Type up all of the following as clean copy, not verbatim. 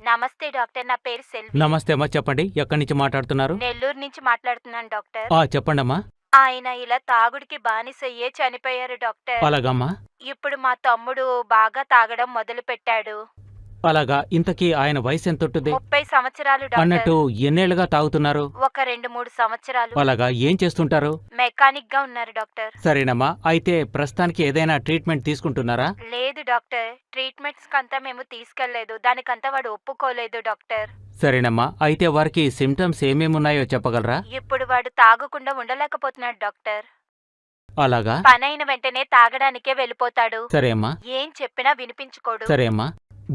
నమస్తే డాక్టర్. నా పేరు సెల్వి. నమస్తే అమ్మా, చెప్పండి. ఎక్కడి నుంచి మాట్లాడుతున్నారు? నెల్లూరు నుంచి మాట్లాడుతున్నాను డాక్టర్. చెప్పండమ్మా. ఆయన ఇలా తాగుడికి బానిసయ్యే చనిపోయారు డాక్టర్. అలాగమ్మా. ఇప్పుడు మా తమ్ముడు బాగా తాగడం మొదలు పెట్టాడు. అలాగా. ఇంతకీ ఆయన వయసు ఎంత ఉంటుంది? 30 సంవత్సరాలు డాక్టర్. అన్నట్టు ఎన్నేళ్లుగా తాగుతున్నారు? ఒక 2-3 సంవత్సరాలు. అలాగా. ఏం చేస్తుంటారు? మెకానిక్ గా ఉన్నారు డాక్టర్. సరేనమ్మా. అయితే ప్రస్తుతానికి ఏదైనా ట్రీట్మెంట్ తీసుకుంటున్నారా? లేదు డాక్టర్, ట్రీట్మెంట్స్ కంతా మేము తీసుకెళ్లేదు. దానికంతా వాడు ఒప్పుకోలేదు డాక్టర్. సరేనమ్మా. అయితే వారికి సిమ్టమ్స్ ఏమేమున్నాయో చెప్పగలరా? ఇప్పుడు వాడు తాగకుండా ఉండలేకపోతున్నాడు డాక్టర్. అలాగా. పనైన వెంటనే తాగడానికే వెళ్ళిపోతాడు. సరే అమ్మా. ఏం చెప్పినా వినిపించుకోడు. సరే అమ్మా.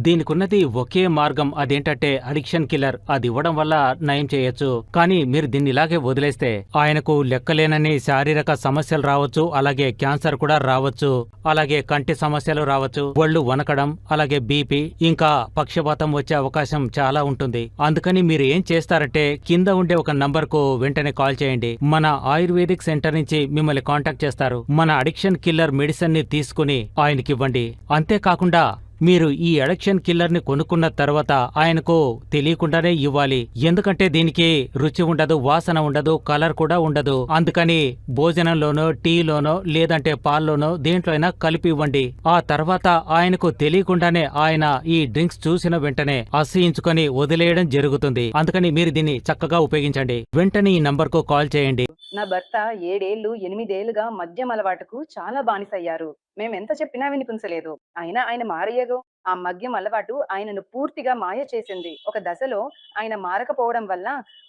దీనికున్నది ఒకే మార్గం, అదేంటంటే అడిక్షన్ కిల్లర్. అది ఇవ్వడం వల్ల నయం చేయొచ్చు. కానీ మీరు దీన్ని ఇలాగే వదిలేస్తే ఆయనకు లెక్కలేనని శారీరక సమస్యలు రావచ్చు, అలాగే క్యాన్సర్ కూడా రావచ్చు, అలాగే కంటి సమస్యలు రావచ్చు, ఒళ్ళు వనకడం, అలాగే బీపీ, ఇంకా పక్షపాతం వచ్చే అవకాశం చాలా ఉంటుంది. అందుకని మీరు ఏం చేస్తారంటే కింద ఉండే ఒక నంబర్కు వెంటనే కాల్ చేయండి. మన ఆయుర్వేదిక్ సెంటర్ నుంచి మిమ్మల్ని కాంటాక్ట్ చేస్తారు. మన అడిక్షన్ కిల్లర్ మెడిసిన్ ని తీసుకుని ఆయనకివ్వండి. అంతేకాకుండా మీరు ఈ అడిక్షన్ కిల్లర్ ని కొనుక్కున్న తర్వాత ఆయనకు తెలియకుండానే ఇవ్వాలి. ఎందుకంటే దీనికి రుచి ఉండదు, వాసన ఉండదు, కలర్ కూడా ఉండదు. అందుకని భోజనంలోనో, టీలోనో, లేదంటే పాల్లోనో దేంట్లో అయినా కలిపి ఇవ్వండి. ఆ తర్వాత ఆయనకు తెలియకుండానే ఆయన ఈ డ్రింక్స్ చూసిన వెంటనే అసహించుకొని వదిలేయడం జరుగుతుంది. అందుకని మీరు దీన్ని చక్కగా ఉపయోగించండి. వెంటనే ఈ నంబర్ కు కాల్ చేయండి. నా భర్త 7-8 ఏళ్లుగా మద్యం అలవాటుకు చాలా బానిసయ్యారు. మేమెంత చెప్పినా వినిపించలేదు. అయినా ఆయన మారయ్యగో. ఆ మద్యం అలవాటు ఆయనను పూర్తిగా మాయ చేసింది. ఒక దశలో ఆయన మారకపోవడం వల్ల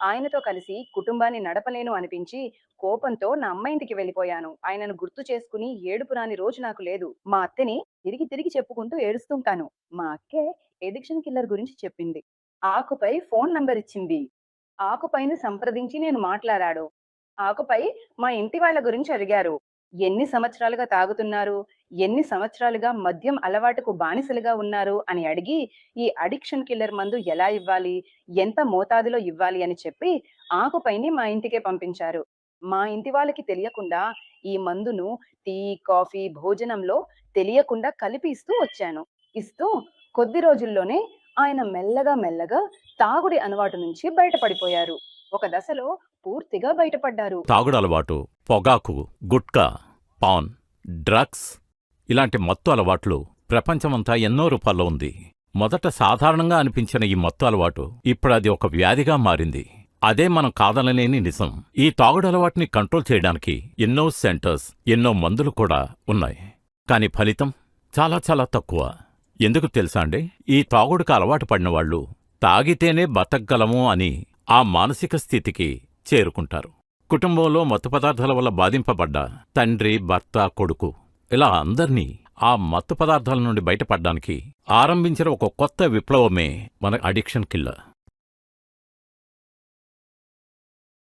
ఆయనతో కలిసి కుటుంబాన్ని నడపలేను అనిపించి కోపంతో నా అమ్మ ఇంటికి వెళ్ళిపోయాను. ఆయనను గుర్తు చేసుకుని ఏడుపు రాని రోజు నాకు లేదు. మా అత్తని తిరిగి తిరిగి చెప్పుకుంటూ ఏడుస్తుంటాను. మా అక్కే ఎడిక్షన్ కిల్లర్ గురించి చెప్పింది. ఆకుపై ఫోన్ నంబర్ ఇచ్చింది. ఆకుపైన సంప్రదించి నేను మాట్లాడాడు. ఆకుపై మా ఇంటి వాళ్ళ గురించి అడిగారు. ఎన్ని సంవత్సరాలుగా తాగుతున్నారు, ఎన్ని సంవత్సరాలుగా మద్యం అలవాటుకు బానిసలుగా ఉన్నారు అని అడిగి ఈ అడిక్షన్ కిల్లర్ మందు ఎలా ఇవ్వాలి, ఎంత మోతాదులో ఇవ్వాలి అని చెప్పి ఆకుపైని మా ఇంటికే పంపించారు. మా ఇంటి వాళ్ళకి తెలియకుండా ఈ మందును టీ, కాఫీ, భోజనంలో తెలియకుండా కలిపి ఇస్తూ వచ్చాను. ఇస్తూ కొద్ది రోజుల్లోనే ఆయన మెల్లగా మెల్లగా తాగుడి అలవాటు నుంచి బయటపడిపోయారు. ఒక దశలో పూర్తిగా బయటపడ్డారు. తాగుడు అలవాటు, పొగాకు, గుట్కా, పాన్, డ్రగ్స్ ఇలాంటి మత్తు అలవాట్లు ప్రపంచమంతా ఎన్నో రూపాల్లో ఉంది. మొదట సాధారణంగా అనిపించిన ఈ మత్తు అలవాటు ఇప్పుడది ఒక వ్యాధిగా మారింది. అదే మనం కాదనలేని నిజం. ఈ తాగుడు అలవాటుని కంట్రోల్ చేయడానికి ఎన్నో సెంటర్స్, ఎన్నో మందులు కూడా ఉన్నాయి. కాని ఫలితం చాలా చాలా తక్కువ. ఎందుకు తెలుసా అండి? ఈ తాగుడుకు అలవాటు పడిన వాళ్ళు తాగితేనే బతకగలము అని ఆ మానసిక స్థితికి చేరుకుంటారు. కుటుంబంలో మత్తు పదార్థాల వల్ల బాధింపబడ్డ తండ్రి, భర్త, కొడుకు ఇలా అందర్నీ ఆ మత్తు పదార్థాల నుండి బయటపడ్డానికి ఆరంభించిన ఒక కొత్త విప్లవమే మన అడిక్షన్ కిల్లర్.